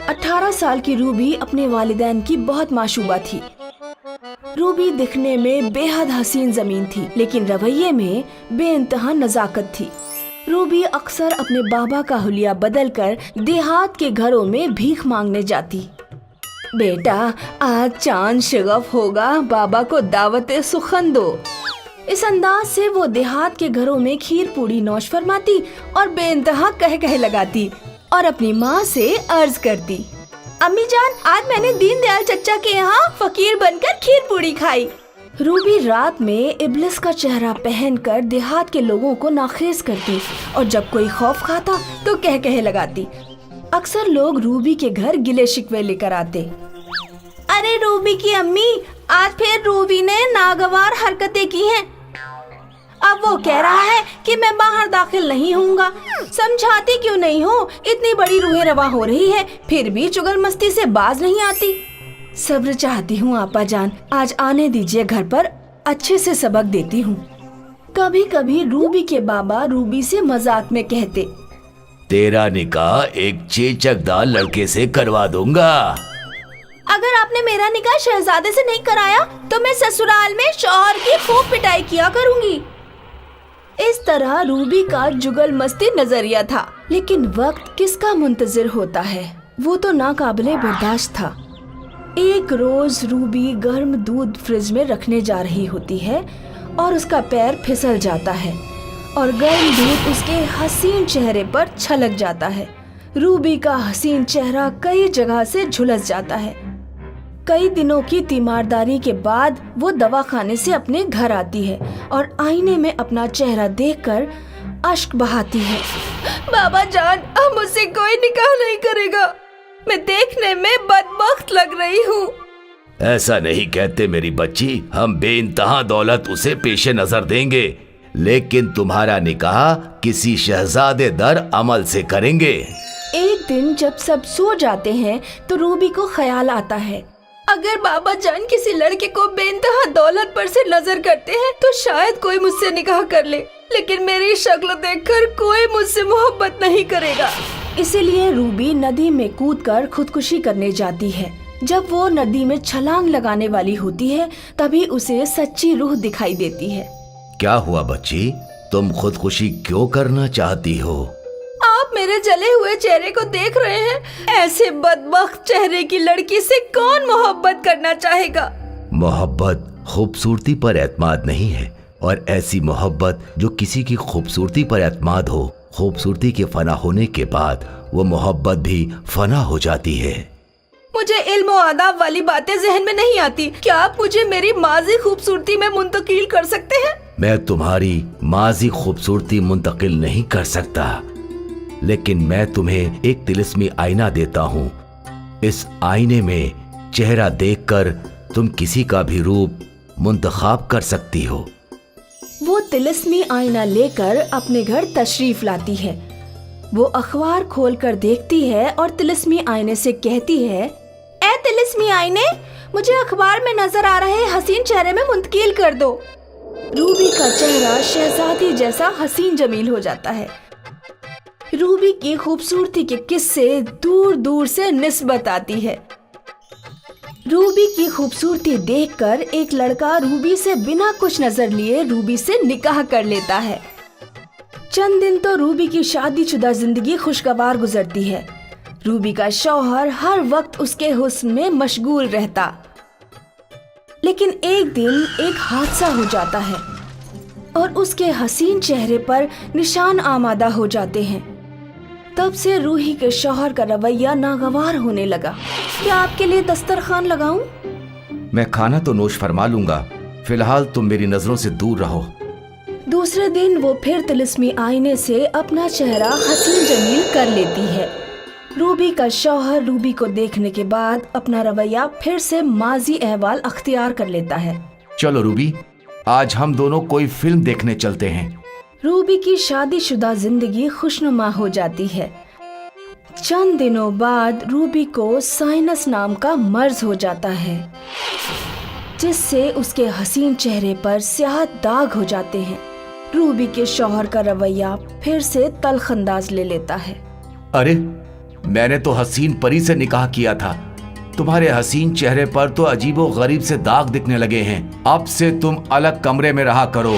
18 साल की रूबी अपने वालिदैन की बहुत माशूबा थी। रूबी दिखने में बेहद हसीन जमीन थी, लेकिन रवैये में बेइंतहा नजाकत थी। रूबी अक्सर अपने बाबा का हुलिया बदलकर देहात के घरों में भीख मांगने जाती। बेटा, आज चांद शगफ होगा, बाबा को दावते सुखन दो। इस अंदाज से वो देहात के घरों में खीर पूड़ी नौश फरमाती और बेइंतहा कह लगाती और अपनी माँ से अर्ज करती, अम्मी जान, आज मैंने दीनदयाल चच्चा के यहाँ फकीर बनकर खीर पूड़ी खाई। रूबी रात में इब्लिस का चेहरा पहनकर देहात के लोगों को नाखेज करती और जब कोई खौफ खाता तो कह लगाती। अक्सर लोग रूबी के घर गिले शिकवे लेकर आते। अरे रूबी की अम्मी, आज फिर रूबी ने नागवार हरकतें की हैं। अब वो कह रहा है कि मैं बाहर दाखिल नहीं होऊंगा। समझाती क्यों नहीं हो? इतनी बड़ी रूहें रवा हो रही है, फिर भी चुगल मस्ती से बाज नहीं आती। सब्र चाहती हूँ आपा जान, आज आने दीजिए घर पर, अच्छे से सबक देती हूँ। कभी कभी रूबी के बाबा रूबी से मजाक में कहते, तेरा निकाह एक चेचकदार लड़के से करवा दूंगा। अगर आपने मेरा निकाह शहजादे से नहीं कराया तो मैं ससुराल में शौहर की खूब पिटाई किया करूंगी। इस तरह रूबी का जुगल मस्ती नजरिया था, लेकिन वक्त किसका मुंतजिर होता है, वो तो नाकाबिले बर्दाश्त था। एक रोज रूबी गर्म दूध फ्रिज में रखने जा रही होती है और उसका पैर फिसल जाता है और गर्म दूध उसके हसीन चेहरे पर छलक जाता है। रूबी का हसीन चेहरा कई जगह से झुलस जाता है। कई दिनों की तीमारदारी के बाद वो दवाखाने से अपने घर आती है और आईने में अपना चेहरा देखकर अश्क बहाती है। बाबा जान, अब मुझसे कोई निकाह नहीं करेगा, मैं देखने में बदबख्त लग रही हूँ। ऐसा नहीं कहते मेरी बच्ची, हम बेइंतहा दौलत उसे पेशे नजर देंगे, लेकिन तुम्हारा निकाह किसी शहजादे दर अमल से करेंगे। एक दिन जब सब सो जाते हैं तो रूबी को ख्याल आता है, अगर बाबा जान किसी लड़के को बेइंतहा दौलत पर से नजर करते हैं तो शायद कोई मुझसे निकाह कर ले, लेकिन मेरी शक्ल देखकर कोई मुझसे मोहब्बत नहीं करेगा। इसीलिए रूबी नदी में कूदकर खुदकुशी करने जाती है। जब वो नदी में छलांग लगाने वाली होती है तभी उसे सच्ची रूह दिखाई देती है। क्या हुआ बच्ची, तुम खुदकुशी क्यों करना चाहती हो? आप मेरे जले हुए चेहरे को देख रहे हैं, ऐसे बदबख्त चेहरे की लड़की से कौन मोहब्बत करना चाहेगा? मोहब्बत खूबसूरती पर एतमाद नहीं है, और ऐसी मोहब्बत जो किसी की खूबसूरती पर एतमाद हो, खूबसूरती के फना होने के बाद वो मोहब्बत भी फना हो जाती है। मुझे इल्म और आदाब वाली बातें जहन में नहीं आती। क्या आप मुझे मेरी माजी खूबसूरती में मुंतकिल कर सकते हैं? मैं तुम्हारी माजी खूबसूरती मुंतकिल नहीं कर सकता, लेकिन मैं तुम्हें एक तिलिस्मी आईना देता हूँ। इस आईने में चेहरा देखकर तुम किसी का भी रूप मुंतखाब कर सकती हो। वो तिलिस्मी आईना लेकर अपने घर तशरीफ लाती है। वो अखबार खोलकर देखती है और तिलिस्मी आईने से कहती है, ए तिलिस्मी आईने, मुझे अखबार में नजर आ रहे हसीन चेहरे में मुंतकिल कर दो। रूबी का चेहरा शहजादी जैसा हसीन जमील हो जाता है। रूबी की खूबसूरती के किस्से दूर दूर से निस्बत आती है। रूबी की खूबसूरती देखकर एक लड़का रूबी से बिना कुछ नजर लिए रूबी से निकाह कर लेता है। चंद दिन तो रूबी की शादीशुदा जिंदगी खुशगवार गुजरती है। रूबी का शौहर हर वक्त उसके हुस्न में मशगूल रहता, लेकिन एक दिन एक हादसा हो जाता है और उसके हसीन चेहरे पर निशान आमादा हो जाते हैं। तब से रूही के शौहर का रवैया नागवार होने लगा। क्या आपके लिए दस्तरखान लगाऊं? मैं खाना तो नोश फरमा लूंगा, फिलहाल तुम मेरी नजरों से दूर रहो। दूसरे दिन वो फिर तिलिस्मी आईने से अपना चेहरा हसीन जमील कर लेती है। रूबी का शौहर रूबी को देखने के बाद अपना रवैया फिर से माजी अहवाल अख्तियार कर लेता है। चलो रूबी, आज हम दोनों कोई फिल्म देखने चलते हैं। रूबी की शादीशुदा जिंदगी खुशनुमा हो जाती है। चंद दिनों बाद रूबी को साइनस नाम का मर्ज हो जाता है, जिससे उसके हसीन चेहरे पर स्याह दाग हो जाते हैं। रूबी के शौहर का रवैया फिर से तल्ख अंदाज ले लेता है। अरे मैंने तो हसीन परी से निकाह किया था। तुम्हारे हसीन चेहरे पर तो अजीबो गरीब से दाग दिखने लगे हैं। अब से तुम अलग कमरे में रहा करो।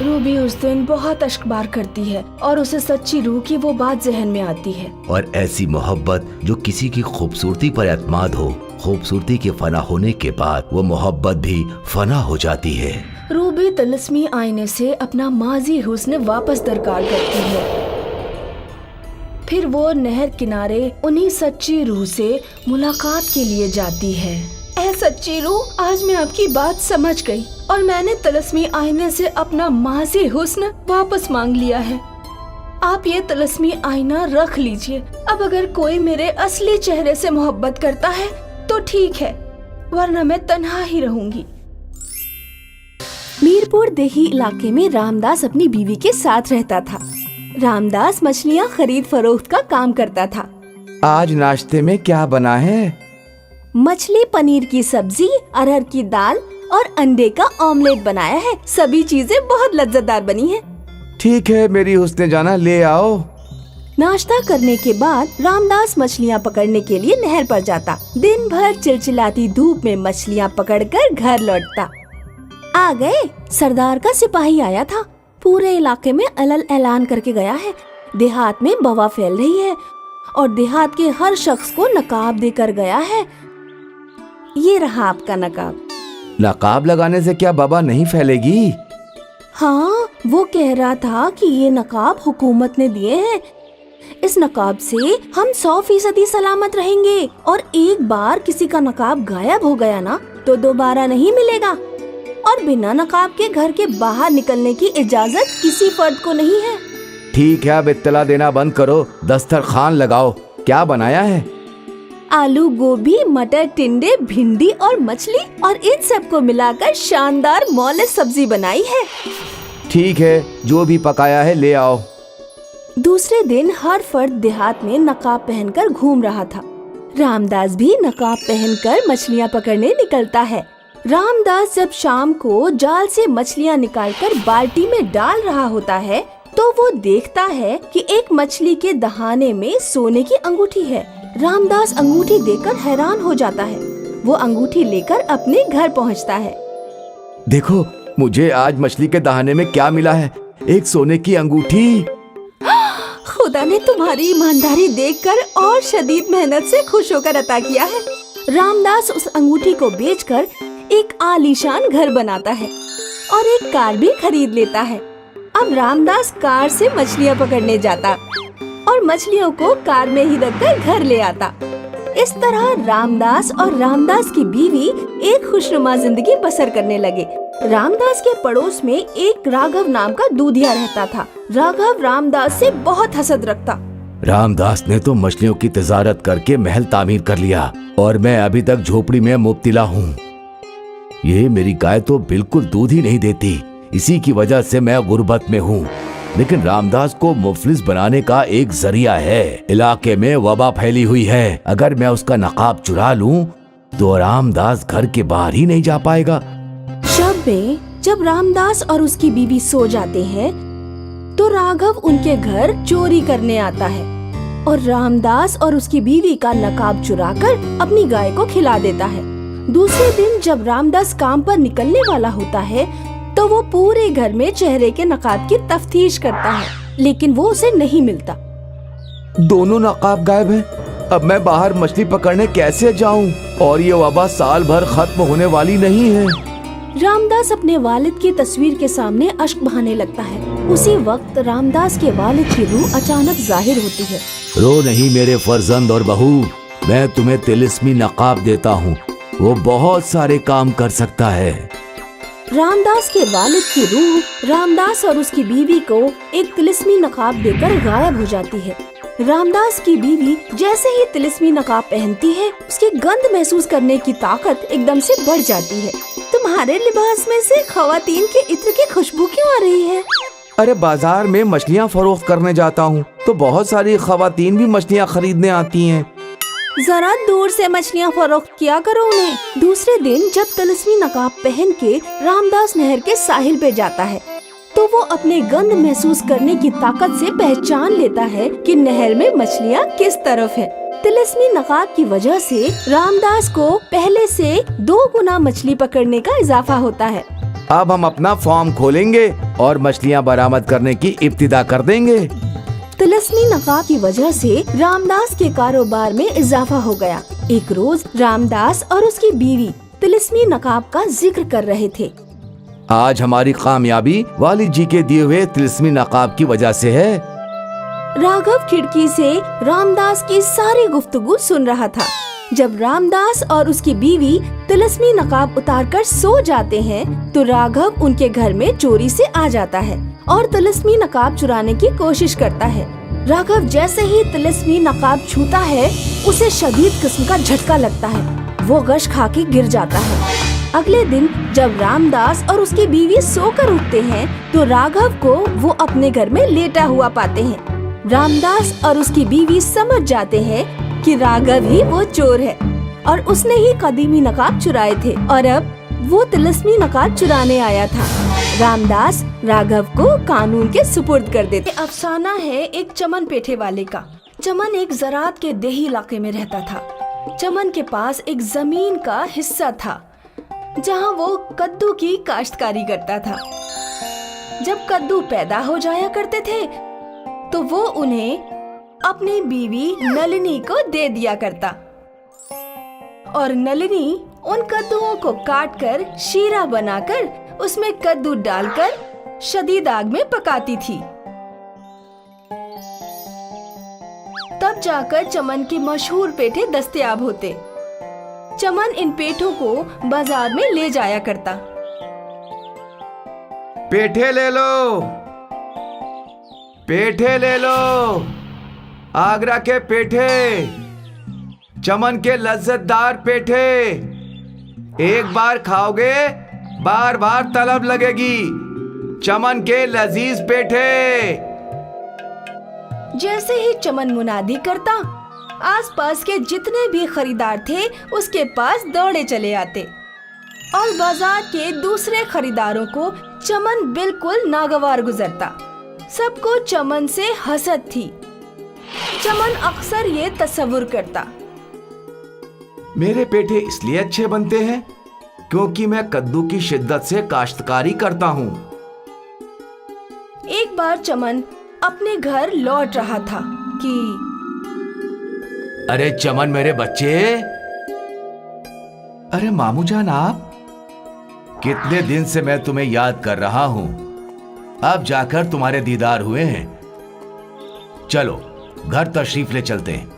रूबी उस दिन बहुत अश्कबार करती है और उसे सच्ची रूह की वो बात जहन में आती है। और ऐसी मोहब्बत जो किसी की खूबसूरती पर एतमाद हो, खूबसूरती के फना होने के बाद वो मोहब्बत भी फना हो जाती है। रूबी तिलिस्मी आईने से अपना माजी हुस्न वापस दरकार करती है। फिर वो नहर किनारे उन्हीं सच्ची रूह से मुलाकात के लिए जाती है। ऐ सच्ची रूह, आज मैं आपकी बात समझ गई और मैंने तिलिस्मी आईने से अपना माजी हुस्न वापस मांग लिया है। आप ये तिलिस्मी आईना रख लीजिए। अब अगर कोई मेरे असली चेहरे से मोहब्बत करता है तो ठीक है, वरना मैं तन्हा ही रहूंगी। मीरपुर देही इलाके में रामदास अपनी बीवी के साथ रहता था। रामदास मछलियाँ खरीद फरोख्त का काम करता था। आज नाश्ते में क्या बना है? मछली पनीर की सब्जी, अरहर की दाल और अंडे का ऑमलेट बनाया है। सभी चीजें बहुत लज्जतदार बनी हैं। ठीक है मेरी हुस्ने जाना, ले आओ। नाश्ता करने के बाद रामदास मछलियाँ पकड़ने के लिए नहर पर जाता। दिन भर चिलचिलाती धूप में मछलियाँ पकड़कर घर लौटता। आ गए, सरदार का सिपाही आया था। पूरे इलाके में अलल ऐलान करके गया है। देहात में बवा फैल रही है और देहात के हर शख्स को नकाब देकर गया है। ये रहा आपका नकाब। नकाब लगाने से क्या बवा नहीं फैलेगी? हाँ, वो कह रहा था कि ये नकाब हुकूमत ने दिए हैं। इस नकाब से हम 100% सलामत रहेंगे और एक बार किसी का नकाब गायब हो गया ना तो दोबारा नहीं मिलेगा। और बिना नकाब के घर के बाहर निकलने की इजाजत किसी फर्द को नहीं है। ठीक है, अब इत्तला देना बंद करो, दस्तरखान लगाओ। क्या बनाया है? आलू, गोभी, मटर, टिंडे, भिंडी और मछली और इन सब को मिलाकर शानदार मौले सब्जी बनाई है। ठीक है, जो भी पकाया है ले आओ। दूसरे दिन हर फर्द देहात में नकाब पहनकर घूम रहा था। रामदास भी नकाब पहनकर मछलियाँ पकड़ने निकलता है। रामदास जब शाम को जाल से मछलियाँ निकालकर बाल्टी में डाल रहा होता है तो वो देखता है कि एक मछली के दहाने में सोने की अंगूठी है। रामदास अंगूठी देखकर हैरान हो जाता है। वो अंगूठी लेकर अपने घर पहुंचता है। देखो, मुझे आज मछली के दहाने में क्या मिला है, एक सोने की अंगूठी। खुदा ने तुम्हारी ईमानदारी देखकर और शदीद मेहनत से खुश होकर अता किया है। रामदास उस अंगूठी को बेचकर एक आलीशान घर बनाता है और एक कार भी खरीद लेता है। अब रामदास कार से मछलियाँ पकड़ने जाता और मछलियों को कार में ही रखकर घर ले आता। इस तरह रामदास और रामदास की बीवी एक खुशनुमा जिंदगी बसर करने लगे। रामदास के पड़ोस में एक राघव नाम का दूधिया रहता था। राघव रामदास से बहुत हसद रखता। रामदास ने तो मछलियों की तजारत करके महल तामीर कर लिया और मैं अभी तक झोपड़ी में मुब्तिला हूँ। ये मेरी गाय तो बिल्कुल दूध ही नहीं देती, इसी की वजह से मैं गुर्बत में हूँ। लेकिन रामदास को मुफलिस बनाने का एक जरिया है। इलाके में वबा फैली हुई है, अगर मैं उसका नकाब चुरा लूं तो रामदास घर के बाहर ही नहीं जा पाएगा। शब में जब रामदास और उसकी बीवी सो जाते हैं तो राघव उनके घर चोरी करने आता है और रामदास और उसकी बीवी का नकाब चुराकर अपनी गाय को खिला देता है। दूसरे दिन जब रामदास काम पर निकलने वाला होता है तो वो पूरे घर में चेहरे के नकाब की तफ्तीश करता है, लेकिन वो उसे नहीं मिलता। दोनों नकाब गायब हैं। अब मैं बाहर मछली पकड़ने कैसे जाऊं? और ये वबा साल भर खत्म होने वाली नहीं है। रामदास अपने वालिद की तस्वीर के सामने अश्क बहाने लगता है। उसी वक्त रामदास के वालिद की रूह अचानक जाहिर होती है। रो नहीं मेरे फर्जंद और बहू, मैं तुम्हें तिलिस्मी नकाब देता हूँ, वो बहुत सारे काम कर सकता है। रामदास के वालिद की रूह रामदास और उसकी बीवी को एक तिलिस्मी नकाब देकर गायब हो जाती है। रामदास की बीवी जैसे ही तिलिस्मी नकाब पहनती है, उसकी गंध महसूस करने की ताकत एकदम से बढ़ जाती है। तुम्हारे लिबास में से खवातीन के इत्र की खुशबू क्यों आ रही है? अरे बाजार में मछलियाँ फरोख्त करने जाता हूँ तो बहुत सारी खवातीन भी मछलियाँ खरीदने आती हैं। जरा दूर से मछलियाँ फरोख्त किया करो उन्हें। दूसरे दिन जब तिलिस्मी नकाब पहन के रामदास नहर के साहिल पे जाता है तो वो अपने गंध महसूस करने की ताकत से पहचान लेता है कि नहर में मछलियाँ किस तरफ है। तिलिस्मी नकाब की वजह से रामदास को पहले से 2 गुना मछली पकड़ने का इजाफा होता है। अब हम अपना फार्म खोलेंगे और मछलियाँ बरामद करने की इब्तिदा कर देंगे। तिलिस्मी नकाब की वजह से रामदास के कारोबार में इजाफा हो गया। एक रोज रामदास और उसकी बीवी तिलिस्मी नकाब का जिक्र कर रहे थे। आज हमारी कामयाबी वालिद जी के दिए हुए तिलिस्मी नकाब की वजह से है। राघव खिड़की से रामदास की सारी गुफ्तगू सुन रहा था। जब रामदास और उसकी बीवी तिलिस्मी नकाब उतारकर सो जाते हैं, तो राघव उनके घर में चोरी से आ जाता है और तिलिस्मी नकाब चुराने की कोशिश करता है। राघव जैसे ही तिलिस्मी नकाब छूता है, उसे शदीद किस्म का झटका लगता है। वो गश खा के गिर जाता है। अगले दिन जब रामदास और उसकी बीवी सोकर उठते हैं, तो राघव को वो अपने घर में लेटा हुआ पाते हैं। रामदास और उसकी बीवी समझ जाते हैं कि राघव ही वो चोर है और उसने ही कदीमी नकाब चुराए थे और अब वो तिलिस्मी नकाब चुराने आया था। रामदास राघव को कानून के सुपुर्द कर देते। अफसाना है एक चमन पेठे वाले का। चमन एक ज़रात के देही इलाके में रहता था। चमन के पास एक जमीन का हिस्सा था जहाँ वो कद्दू की काश्तकारी करता था। जब कद्दू पैदा हो जाया करते थे, तो वो उन्हें अपनी बीवी नलिनी को दे दिया करता और नलिनी उन कद्दुओं को काटकर शीरा बनाकर उसमें कद्दू डालकर शदीद आग में पकाती थी। तब जाकर चमन के मशहूर पेठे दस्तयाब होते। चमन इन पेठों को बाजार में ले जाया करता। पेठे ले लो, पेठे ले लो, आगरा के पेठे, चमन के लज्जतदार पेठे। एक बार खाओगे बार बार तलब लगेगी। चमन के लजीज पेठे। जैसे ही चमन मुनादी करता, आसपास के जितने भी खरीदार थे उसके पास दौड़े चले आते और बाजार के दूसरे खरीदारों को चमन बिल्कुल नागवार गुजरता। सबको चमन से हसद थी। चमन अक्सर ये तस्वुर करता, मेरे पेठे इसलिए अच्छे बनते हैं क्योंकि मैं कद्दू की शिद्दत से काश्तकारी करता हूँ। एक बार चमन अपने घर लौट रहा था कि अरे चमन मेरे बच्चे। अरे मामू जान, आप? कितने दिन से मैं तुम्हें याद कर रहा हूँ। अब जाकर तुम्हारे दीदार हुए हैं। चलो घर तशरीफ ले चलते हैं।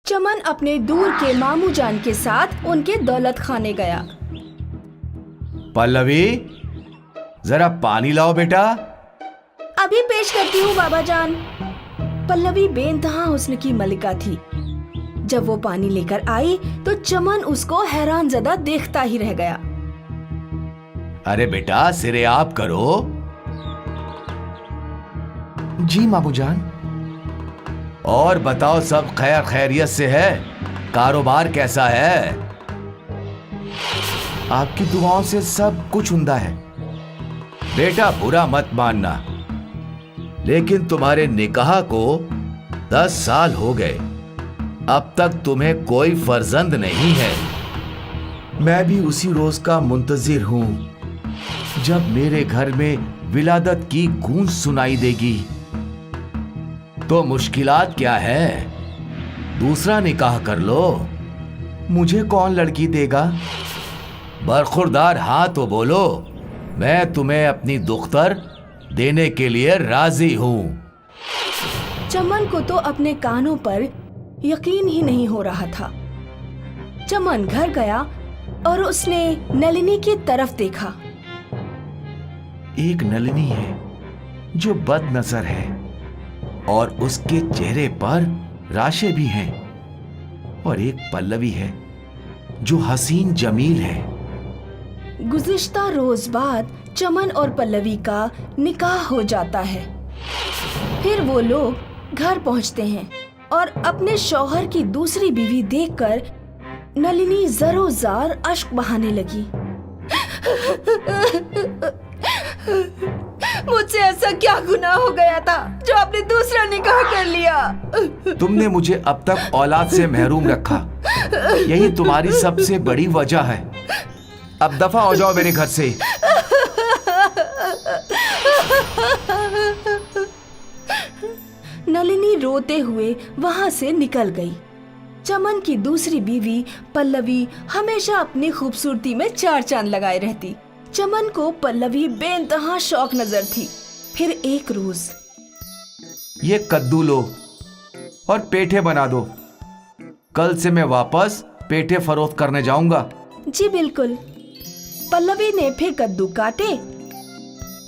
चमन अपने दूर के मामू जान के साथ उनके दौलत खाने गया। पल्लवी, जरा पानी लाओ बेटा। अभी पेश करती हूँ बाबा जान। पल्लवी बेइंतहा हुस्न की मलिका थी। जब वो पानी लेकर आई तो चमन उसको हैरान ज़दा देखता ही रह गया। अरे बेटा, सिरे आप करो। जी मामू जान। और बताओ, सब खैर खैरियत से है? कारोबार कैसा है? आपकी दुआओं से सब कुछ उम्दा है। बेटा बुरा मत मानना, लेकिन तुम्हारे निकाह को 10 साल हो गए, अब तक तुम्हें कोई फर्जंद नहीं है। मैं भी उसी रोज का मुंतजिर हूं जब मेरे घर में विलादत की गूंज सुनाई देगी। तो मुश्किलात क्या है? दूसरा निकाह कर लो। मुझे कौन लड़की देगा? बरखुरदार हाँ तो बोलो, मैं तुम्हें अपनी दुख्तर देने के लिए राजी हूं। चमन को तो अपने कानों पर यकीन ही नहीं हो रहा था। चमन घर गया और उसने नलिनी की तरफ देखा। एक नलिनी है जो बदनजर है और उसके चेहरे पर राशे भी हैं, और एक पल्लवी है जो हसीन जमील है। गुज़िश्ता रोज बाद चमन और पल्लवी का निकाह हो जाता है। फिर वो लोग घर पहुंचते हैं और अपने शौहर की दूसरी बीवी देखकर नलिनी जरो-जार अश्क बहाने लगी। मुझसे ऐसा क्या गुनाह हो गया था जो आपने दूसरा निकाह कर लिया? तुमने मुझे अब तक औलाद से महरूम रखा, यही तुम्हारी सबसे बड़ी वजह है। अब दफा हो जाओ मेरे घर से। नलिनी रोते हुए वहां से निकल गई। चमन की दूसरी बीवी पल्लवी हमेशा अपनी खूबसूरती में चार चांद लगाए रहती। चमन को पल्लवी बेइंतहा शौक नजर थी। फिर एक रोज, ये कद्दू लो और पेठे बना दो। कल से मैं वापस पेठे फरोख्त करने जाऊंगा। जी बिल्कुल। पल्लवी ने फिर कद्दू काटे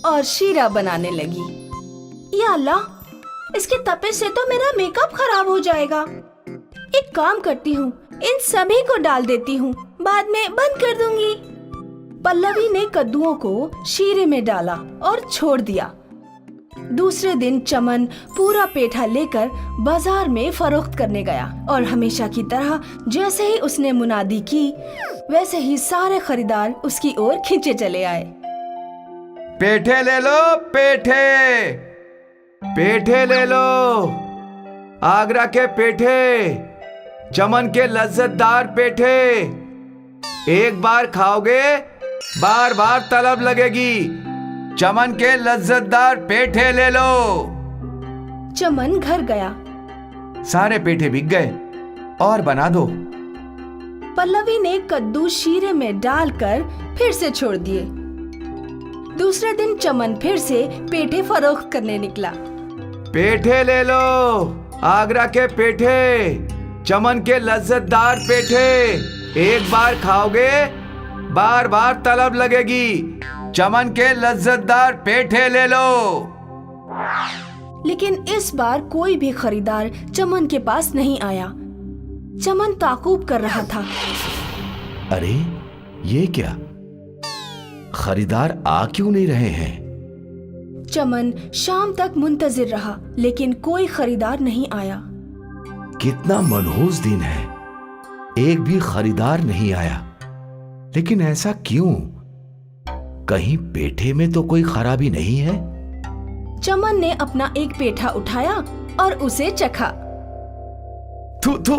और शीरा बनाने लगी। या अल्लाह, इसके तपे से तो मेरा मेकअप खराब हो जाएगा। एक काम करती हूँ, इन सभी को डाल देती हूँ, बाद में बंद कर दूंगी। पल्लवी ने कद्दुओं को शीरे में डाला और छोड़ दिया। दूसरे दिन चमन पूरा पेठा लेकर बाजार में फरोख्त करने गया और हमेशा की तरह जैसे ही उसने मुनादी की, वैसे ही सारे खरीदार उसकी ओर खींचे चले आए। पेठे ले लो, पेठे पेठे ले लो। आगरा के पेठे, चमन के लज्जतदार पेठे। एक बार खाओगे बार बार तलब लगेगी। चमन के लज्जतदार पेठे ले लो। चमन घर गया। सारे पेठे बिक गए, और बना दो। पल्लवी ने कद्दू शीरे में डालकर फिर से छोड़ दिए। दूसरे दिन चमन फिर से पेठे फरोख्त करने निकला। पेठे ले लो, आगरा के पेठे, चमन के लज्जतदार पेठे। एक बार खाओगे बार बार तलब लगेगी। चमन के लज्जतदार पेठे ले लो। लेकिन इस बार कोई भी खरीदार चमन के पास नहीं आया। चमन ताकुब कर रहा था। अरे ये क्या, खरीदार आ क्यों नहीं रहे हैं? चमन शाम तक मुंतजिर रहा, लेकिन कोई खरीदार नहीं आया। कितना मनहूस दिन है, एक भी खरीदार नहीं आया। लेकिन ऐसा क्यों? कहीं पेठे में तो कोई खराबी नहीं है? चमन ने अपना एक पेठा उठाया और उसे चखा। थू थू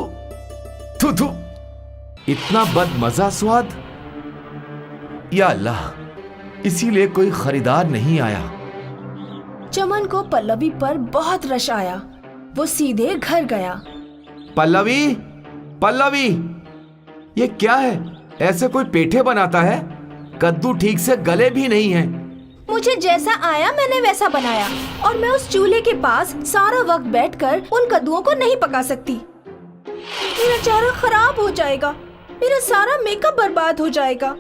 थू थू, इतना बदमजा स्वाद। या अल्लाह, इसीलिए कोई खरीदार नहीं आया। चमन को पल्लवी पर बहुत रश आया। वो सीधे घर गया। पल्लवी, पल्लवी, ये क्या है? ऐसे कोई पेठे बनाता है? कद्दू ठीक से गले भी नहीं है। मुझे जैसा आया मैंने वैसा बनाया, और मैं उस चूल्हे के पास सारा वक्त बैठकर उन कद्दुओं को नहीं पका सकती। मेरा चेहरा खराब हो जाएगा, मेरा सारा मेकअप बर्बाद हो जाएगा।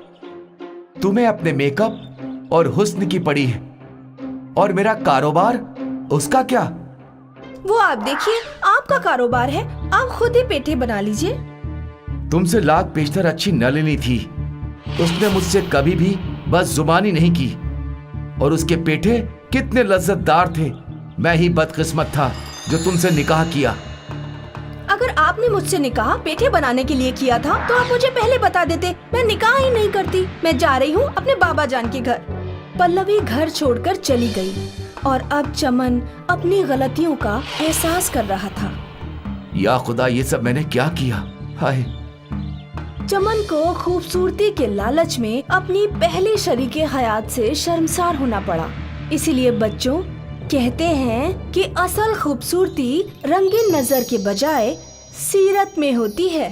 तुम्हें अपने मेकअप और हुस्न की पड़ी है, और मेरा कारोबार, उसका क्या? वो आप देखिए, आपका कारोबार है, आप खुद ही पेठे बना लीजिए। तुमसे लाख पेशतर अच्छी नलिनी थी, उसने मुझसे कभी भी बस जुबानी नहीं की, और उसके पेठे कितने लज्जतदार थे। मैं ही बदकिस्मत था जो तुमसे निकाह किया। अगर आपने मुझसे निकाह पेठे बनाने के लिए किया था तो आप मुझे पहले बता देते, मैं निकाह ही नहीं करती। मैं जा रही हूँ अपने बाबा जान के घर। पल्लवी घर छोड़कर चली गई, और अब चमन अपनी गलतियों का एहसास कर रहा था। या खुदा, ये सब मैंने क्या किया? हाय। चमन को खूबसूरती के लालच में अपनी पहली शरीके हयात से शर्मसार होना पड़ा। इसीलिए बच्चों, कहते हैं कि असल खूबसूरती रंगीन नजर के बजाय सीरत में होती है।